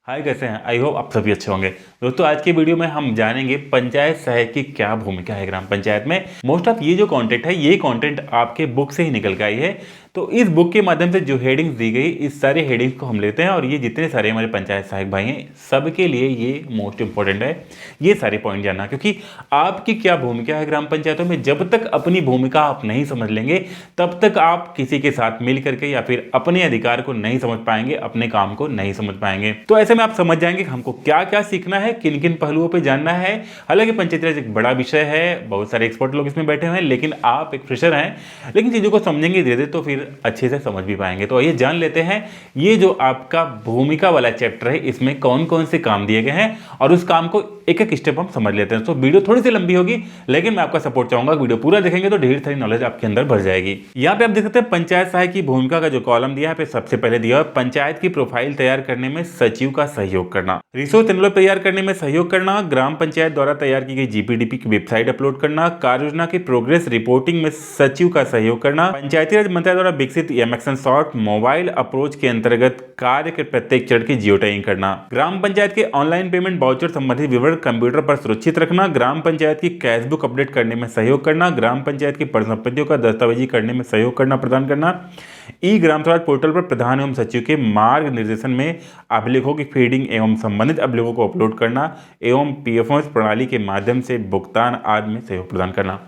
हाय, कैसे हैं? I hope आप सभी अच्छे होंगे। दोस्तों, आज की वीडियो में हम जानेंगे पंचायत सहायक की क्या भूमिका है ग्राम पंचायत में। मोस्ट ऑफ ये जो कंटेंट है, ये कंटेंट आपके बुक से ही निकल के आई है। तो इस बुक के माध्यम से जो हेडिंग्स दी गई, इस सारे हेडिंग्स को हम लेते हैं और ये जितने सारे हमारे पंचायत सहायक भाई हैं, सबके लिए ये मोस्ट इंपॉर्टेंट है ये सारे पॉइंट जानना। क्योंकि आपकी क्या भूमिका है ग्राम पंचायतों में, जब तक अपनी भूमिका आप नहीं समझ लेंगे तब तक आप किसी के साथ मिल करके या फिर अपने अधिकार को नहीं समझ पाएंगे, अपने काम को नहीं समझ पाएंगे। तो ऐसे में आप समझ जाएंगे कि हमको क्या क्या सीखना है, किन किन पहलुओं पे जानना है। हालांकि पंचायती राज एक बड़ा विषय है, बहुत सारे एक्सपर्ट लोग इसमें बैठे हुए हैं, लेकिन आप एक फ्रेशर हैं, लेकिन चीज़ों को समझेंगे धीरे धीरे तो फिर अच्छे से समझ भी पाएंगे। तो आइए जान लेते हैं ये जो आपका भूमिका वाला चैप्टर है, इसमें कौन कौन से काम दिए गए हैं और उस काम को एक एक स्टेप हम समझ लेते हैं। तो वीडियो थोड़ी सी लंबी होगी, लेकिन मैं आपका सपोर्ट चाहूंगा। वीडियो पूरा देखेंगे तो ढेर सारी नॉलेज आपके अंदर भर जाएगी। यहाँ पे आप देख सकते हैं पंचायत सहायक की भूमिका का जो कॉलम दिया है, सबसे पहले दिया है पंचायत की प्रोफाइल तैयार करने में सचिव का सहयोग करना, रिसोर्स एनवलप तैयार करने में सहयोग करना, ग्राम पंचायत द्वारा तैयार की गई जीपीडीपी की वेबसाइट अपलोड करना, कार्य योजना की प्रोग्रेस रिपोर्टिंग में सचिव का सहयोग करना, पंचायती राज मंत्रालय द्वारा विकसित एमएक्सन सॉर्ट मोबाइल अप्रोच के अंतर्गत कार्य के प्रत्येक चरण की जियो टैगिंग करना, ग्राम पंचायत के ऑनलाइन पेमेंट वाउचर संबंधित विवरण कंप्यूटर पर सुरक्षित रखना, ग्राम पंचायत की कैशबुक अपडेट करने में सहयोग करना, ग्राम पंचायत की परिसंपत्तियों का दस्तावेजी करने में सहयोग करना प्रदान करना, ई ग्राम स्वराज पोर्टल पर प्रधान एवं सचिव के मार्ग निर्देशन में अभिलेखों की फीडिंग एवं संबंधित अभिलेखों को अपलोड करना एवं पीएफएमएस प्रणाली के माध्यम से भुगतान आदि में सहयोग प्रदान करना।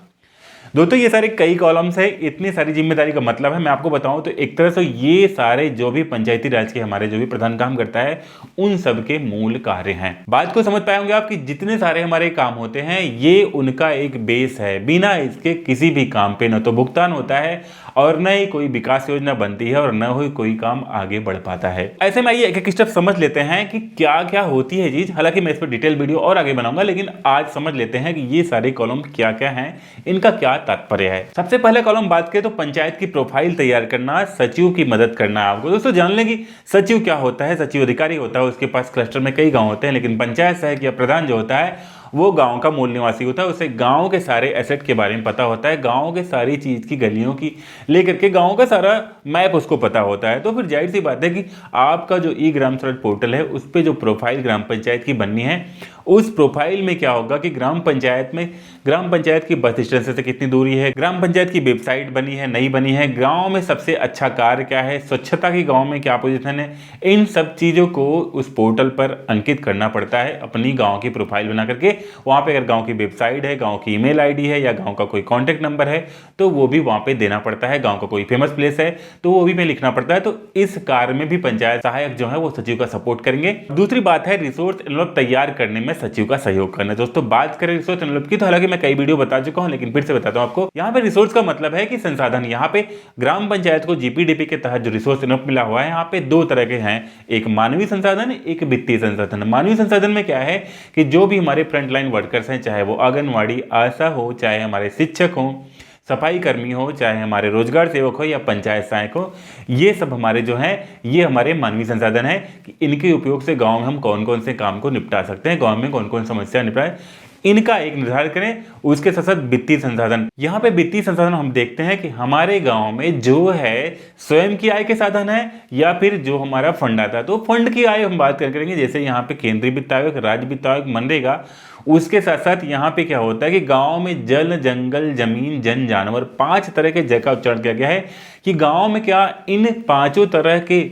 दोस्तों, ये सारे कई कॉलम्स है, इतनी सारी जिम्मेदारी का मतलब है, मैं आपको बताऊं तो एक तरह से ये सारे जो भी पंचायती राज के हमारे जो भी प्रधान काम करता है, उन सब के मूल कार्य हैं। बात को समझ पाए होंगे आप कि जितने सारे हमारे काम होते हैं, ये उनका एक बेस है। बिना इसके किसी भी काम पे न तो भुगतान होता है और न ही कोई विकास योजना बनती है और न ही कोई काम आगे बढ़ पाता है। ऐसे में आइए एक एक स्टेप समझ लेते हैं कि क्या क्या होती है चीज। हालांकि मैं इस पर डिटेल वीडियो और आगे बनाऊंगा, लेकिन आज समझ लेते हैं कि ये सारे कॉलम क्या क्या हैं, इनका क्या तात्पर्य है। सबसे पहले कॉलम बात करें तो पंचायत की प्रोफाइल तैयार करना, सचिव की मदद करना। आपको दोस्तों जान लें कि सचिव क्या होता है। सचिव अधिकारी होता है, उसके पास क्लस्टर में कई गांव होते हैं, लेकिन पंचायत सहायक या प्रधान जो होता है वो गांव का मूल निवासी होता है। उसे गांव के सारे एसेट के बारे में पता होता है, गांव के सारी चीज की गलियों की लेकर के गांव का सारा मैप उसको पता होता है। तो फिर जाहिर सी बात है कि आपका जो ई ग्राम स्वराज पोर्टल है, उस पर जो प्रोफाइल ग्राम पंचायत की बननी है, उस प्रोफाइल में क्या होगा कि ग्राम पंचायत में ग्राम पंचायत की बस स्टैंड से कितनी दूरी है, ग्राम पंचायत की वेबसाइट बनी है नहीं बनी है, गांव में सबसे अच्छा कार्य क्या है, स्वच्छता की गांव में क्या पोजीशन है, इन सब चीज़ों को उस पोर्टल पर अंकित करना पड़ता है अपनी गांव की प्रोफाइल बना करके। वहाँ पे अगर गांव की वेबसाइट है, गांव की ईमेल आईडी है या गांव का कोई कॉन्टैक्ट नंबर है, तो वो भी वहाँ पे देना पड़ता है। गाँव का कोई फेमस प्लेस है तो वो भी में लिखना पड़ता है। तो इस कार्य में भी पंचायत सहायक जो है वो सचिव का सपोर्ट करेंगे। दूसरी बात है रिसोर्स एनवलप तैयार करने में सचिव का सहयोग करना। दोस्तों, बात करें रिसोर्स एनवलप की, तो हालांकि मैं कई वीडियो बता चुका हूं, लेकिन फिर से बताता हूं आपको। यहाँ पे रिसोर्स का मतलब है कि संसाधन। यहाँ पे ग्राम पंचायत को जीपीडीपी के तहत जो रिसोर्स एनवलप मिला हुआ है, यहाँ पे दो तरह के हैं, एक मानवीय संसाधन, एक वित्तीय संसाधन। मानवीय संसाधन में क्या है कि जो भी हमारे फ्रंटलाइन वर्कर्स हैं, चाहे वो आंगनवाड़ी, आशा हो, चाहे हमारे शिक्षक हो, सफाई कर्मी हो, चाहे हमारे रोजगार सेवक हो या पंचायत सहायक हो, ये सब हमारे जो हैं ये हमारे मानवीय संसाधन है कि इनके उपयोग से गांव में हम कौन कौन से काम को निपटा सकते हैं, गांव में कौन कौन समस्या निपटाए, इनका एक निर्धारण करें। उसके साथ साथ वित्तीय संसाधन। यहाँ पे वित्तीय संसाधन हम देखते हैं कि हमारे गांव में जो है स्वयं की आय के साधन है या फिर जो हमारा फंड आता है। तो फंड की आय हम बात करेंगे, जैसे यहाँ पे केंद्रीय वित्त आयोग, राज्य वित्त आयोग, मनरेगा। उसके साथ साथ यहाँ पे क्या होता है कि गांव में जल, जंगल, जमीन, जन, जानवर, 5 तरह के जगह उच्चारण किया गया है कि गांव में क्या इन 5 तरह के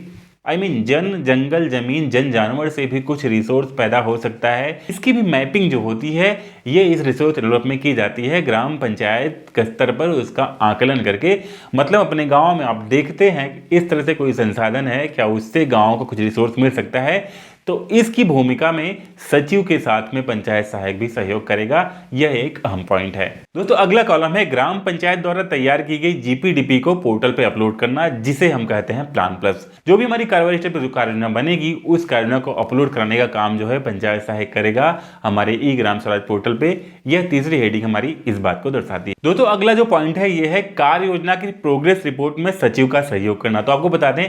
जन, जंगल, जमीन, जन, जानवर से भी कुछ रिसोर्स पैदा हो सकता है। इसकी भी मैपिंग जो होती है ये इस रिसोर्स एनवलप में की जाती है ग्राम पंचायत के स्तर पर, उसका आकलन करके। मतलब अपने गांव में आप देखते हैं कि इस तरह से कोई संसाधन है, क्या उससे गांव को कुछ रिसोर्स मिल सकता है, तो इसकी भूमिका में सचिव के साथ में पंचायत सहायक भी सहयोग करेगा। यह एक अहम पॉइंट है। दोस्तों, अगला कॉलम है ग्राम पंचायत द्वारा तैयार की गई जीपीडीपी को पोर्टल पे अपलोड करना, जिसे हम कहते हैं प्लान प्लस। जो भी हमारी कार्यवाही स्टेप जो कार्य योजना बनेगी, उस कार्य योजना को अपलोड कराने का काम जो है पंचायत सहायक करेगा हमारे ई ग्राम स्वराज पोर्टल पे। यह तीसरी हेडिंग हमारी इस बात को दर्शाती है। दोस्तों, अगला जो पॉइंट है ये है कार्य योजना की प्रोग्रेस रिपोर्ट में सचिव का सहयोग करना। तो आपको बता दें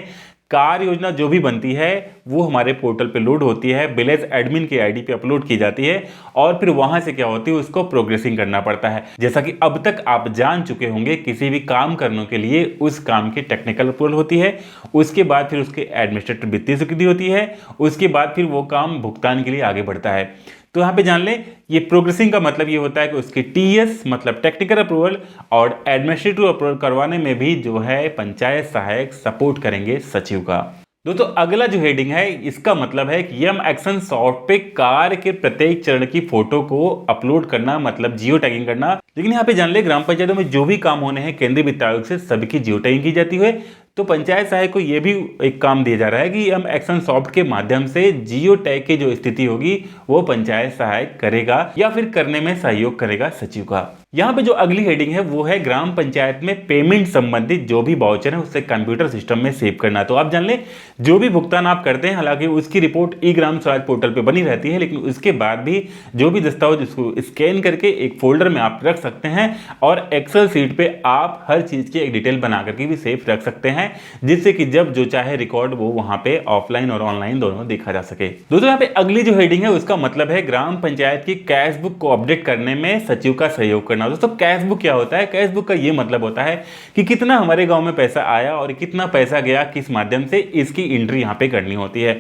कार्य योजना जो भी बनती है वो हमारे पोर्टल पे लोड होती है, विलेज एडमिन की आईडी पे अपलोड की जाती है और फिर वहां से क्या होती है उसको प्रोग्रेसिंग करना पड़ता है। जैसा कि अब तक आप जान चुके होंगे, किसी भी काम करने के लिए उस काम की टेक्निकल अप्रूवल होती है, उसके बाद फिर उसके एडमिनिस्ट्रेटिव वित्तीय स्वीकृति होती है, उसके बाद फिर वो काम भुगतान के लिए आगे बढ़ता है। तो यहाँ पे जान लें, ये प्रोग्रेसिंग का मतलब ये होता है कि उसकी टीएस मतलब टेक्निकल अप्रूवल और एडमिनिस्ट्रेटिव अप्रूवल करवाने में भी जो है पंचायत सहायक सपोर्ट करेंगे सचिव का। दोस्तों अगला जो हेडिंग है इसका मतलब है कि यम एक्शन सॉफ्ट पे कार्य के प्रत्येक चरण की फोटो को अपलोड करना, मतलब जियो टैगिंग करना। लेकिन यहाँ पे जान ले, ग्राम पंचायतों में जो भी काम होने हैं केंद्रीय वित्त आयोग से सबकी जियो टैगिंग की जाती है। तो पंचायत सहायक को यह भी एक काम दिया जा रहा है कि हम एक्शन सॉफ्ट के माध्यम से जियो टैग की जो स्थिति होगी वो पंचायत सहायक करेगा या फिर करने में सहयोग करेगा सचिव का। यहाँ पे जो अगली हेडिंग है वो है ग्राम पंचायत में पेमेंट संबंधित जो भी वाउचर है उससे कंप्यूटर सिस्टम में सेव करना। तो आप जान लें, जो भी भुगतान आप करते हैं हालांकि उसकी रिपोर्ट ई ग्राम स्वराज पोर्टल पे बनी रहती है, लेकिन उसके बाद भी जो भी दस्तावेज उसको स्कैन करके एक फोल्डर में आप रख सकते हैं और एक्सेल शीट पे आप हर चीज की एक डिटेल बना करके भी सेव रख सकते हैं, जिससे कि जब जो चाहे रिकॉर्ड वो वहां पे ऑफलाइन और ऑनलाइन दोनों देखा जा सके। दोस्तों यहाँ पे अगली जो हेडिंग है उसका मतलब है ग्राम पंचायत की कैश बुक को अपडेट करने में सचिव का सहयोग करना। दोस्तों कैश बुक क्या होता है? कैश बुक का ये मतलब होता है कि कितना हमारे गांव में पैसा आया और कितना पैसा गया किस माध्यम से, इसकी एंट्री यहाँ पे करनी होती है।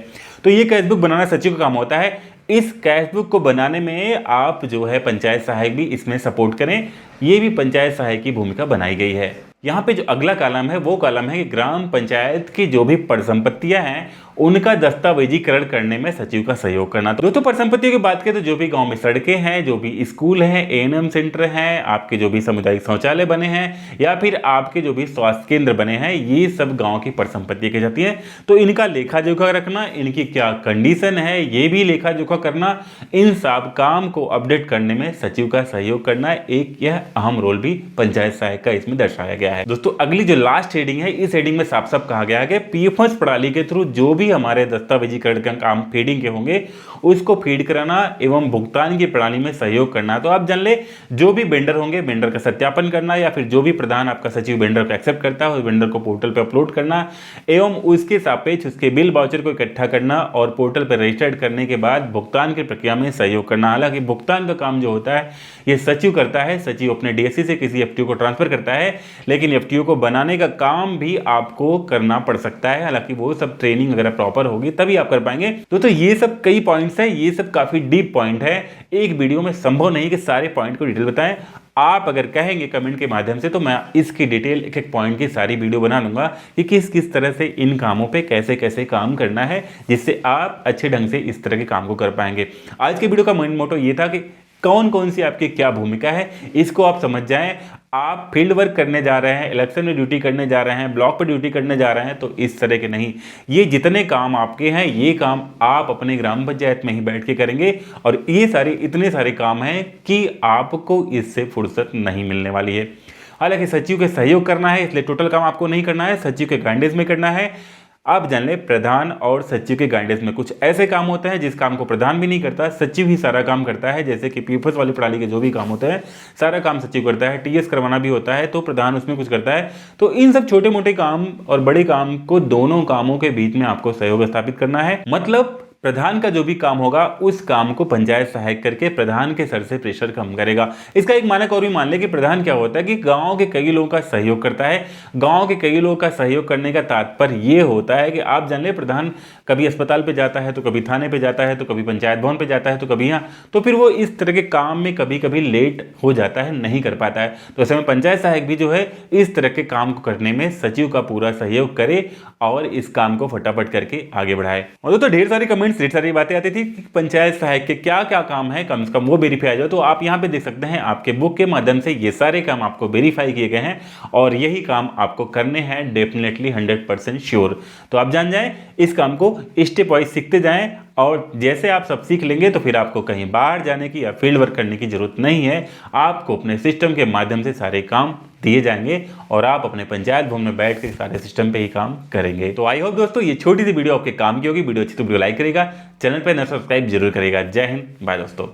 तो ये कैश बुक बनाना सचिव का काम होता है। इस कैश बुक को बनाने में आप जो है पंचायत सहायक भी इसमें सपोर्ट करें, ये भी पंचायत सहायक की भूमिका बनाई गई है। यहाँ पे जो अगला कॉलम है वो कॉलम है कि ग्राम पंचायत की जो भी परिसंपत्तियां हैं उनका दस्तावेजीकरण करने में सचिव का सहयोग करना। तो दोस्तों परिसंपत्तियों की बात करें तो जो भी गांव में सड़कें हैं, जो भी स्कूल हैं, एएनएम सेंटर हैं, आपके जो भी सामुदायिक शौचालय बने हैं या फिर आपके जो भी स्वास्थ्य केंद्र बने हैं, ये सब गांव की परिसंपत्ति की जाती है। तो इनका लेखा जोखा रखना, इनकी क्या कंडीशन है ये भी लेखा जोखा करना, इन सब काम को अपडेट करने में सचिव का सहयोग करना, एक यह अहम रोल भी पंचायत सहायक का इसमें दर्शाया गया है। दोस्तों अगली जो लास्ट हेडिंग है, इस हेडिंग में साफ साफ कहा गया है कि पीएफएस प्रणाली के थ्रू जो भी हमारे दस्तावेजीकरण का काम फीडिंग के होंगे उसको फीड कराना एवं भुगतान की प्रणाली में सहयोग करना। तो आप जान ले, जो भी वेंडर होंगे वेंडर का सत्यापन करना या फिर जो भी प्रधान आपका सचिव वेंडर को एक्सेप्ट करता है उस वेंडर को पोर्टल पर अपलोड करना एवं उसके सापेक्ष उसके बिल वाउचर को इकट्ठा करना और पोर्टल पर रजिस्टर्ड करने के बाद भुगतान की प्रक्रिया में सहयोग करना। हालांकि भुगतान का काम जो होता है ये सचिव करता है, सचिव अपने डीएससी से किसी एफटीओ को ट्रांसफर करता है, लेकिन एफटीओ को बनाने का काम भी आपको करना पड़ सकता है। हालांकि वो सब ट्रेनिंग अगर प्रॉपर होगी तभी आप कर पाएंगे। तो ये सब कई पॉइंट्स हैं, ये सब काफी डीप पॉइंट है, एक वीडियो में संभव नहीं कि सारे पॉइंट को डिटेल बताएं। आप अगर कहेंगे कमेंट के माध्यम से तो मैं इसकी डिटेल एक एक पॉइंट की सारी वीडियो बना लूंगा कि किस किस तरह से इन कामों पे कैसे कैसे काम करना है, जिससे आप अच्छे ढंग से इस तरह के काम को कर पाएंगे। आज के वीडियो का मेन मोटो ये था कि कौन कौन सी आपकी क्या भूमिका है इसको आप समझ जाएं। आप फील्ड वर्क करने जा रहे हैं, इलेक्शन में ड्यूटी करने जा रहे हैं, ब्लॉक पर ड्यूटी करने जा रहे हैं, तो इस तरह के नहीं, ये जितने काम आपके हैं ये काम आप अपने ग्राम पंचायत में ही बैठ के करेंगे और ये सारे इतने सारे काम हैं कि आपको इससे फुर्सत नहीं मिलने वाली है। हालांकि सचिव के सहयोग करना है इसलिए टोटल काम आपको नहीं करना है, सचिव के गाइडेंस में करना है। आप जान ले, प्रधान और सचिव के गाइडेंस में कुछ ऐसे काम होते हैं जिस काम को प्रधान भी नहीं करता, सचिव ही सारा काम करता है। जैसे कि पीएफएस वाली प्रणाली के जो भी काम होते हैं सारा काम सचिव करता है, टीएस करवाना भी होता है तो प्रधान उसमें कुछ करता है। तो इन सब छोटे मोटे काम और बड़े काम को, दोनों कामों के बीच में आपको सहयोग स्थापित करना है। मतलब प्रधान का जो भी काम होगा उस काम को पंचायत सहायक करके प्रधान के सर से प्रेशर कम करेगा। इसका एक मानक और भी मान ले कि प्रधान क्या होता है कि गांव के कई लोगों का सहयोग करता है। गांव के कई लोगों का सहयोग करने का तात्पर्य ये होता है कि आप जान ले, प्रधान कभी अस्पताल पे जाता है तो कभी थाने पे जाता है तो कभी पंचायत भवन पे जाता है तो कभी यहाँ, तो फिर वो इस तरह के काम में कभी कभी लेट हो जाता है, नहीं कर पाता है। तो ऐसे में पंचायत सहायक भी जो है इस तरह के काम को करने में सचिव का पूरा सहयोग करे और इस काम को फटाफट करके आगे बढ़ाए। और तो ढेर सारी कमेंट्स, ढेर सारी बातें आती थी कि पंचायत सहायक के क्या क्या काम है, कम से कम वो वेरीफाई आ जाए। तो आप यहाँ पे देख सकते हैं आपके बुक के माध्यम से ये सारे काम आपको वेरीफाई किए गए हैं और यही काम आपको करने हैं डेफिनेटली 100% श्योर। तो आप जान जाएं, इस काम को स्टेप वाइज सीखते जाएं और जैसे आप सब सीख लेंगे तो फिर आपको कहीं बाहर जाने की या फील्ड वर्क करने की जरूरत नहीं है। आपको अपने सिस्टम के माध्यम से सारे काम दिए जाएंगे और आप अपने पंचायत भवन में बैठ के सारे सिस्टम पे ही काम करेंगे। तो आई होप दोस्तों ये छोटी सी वीडियो आपके काम की होगी। वीडियो अच्छी तो वीडियो लाइक करेगा, चैनल पर न सब्सक्राइब जरूर करेगा। जय हिंद, बाय दोस्तों।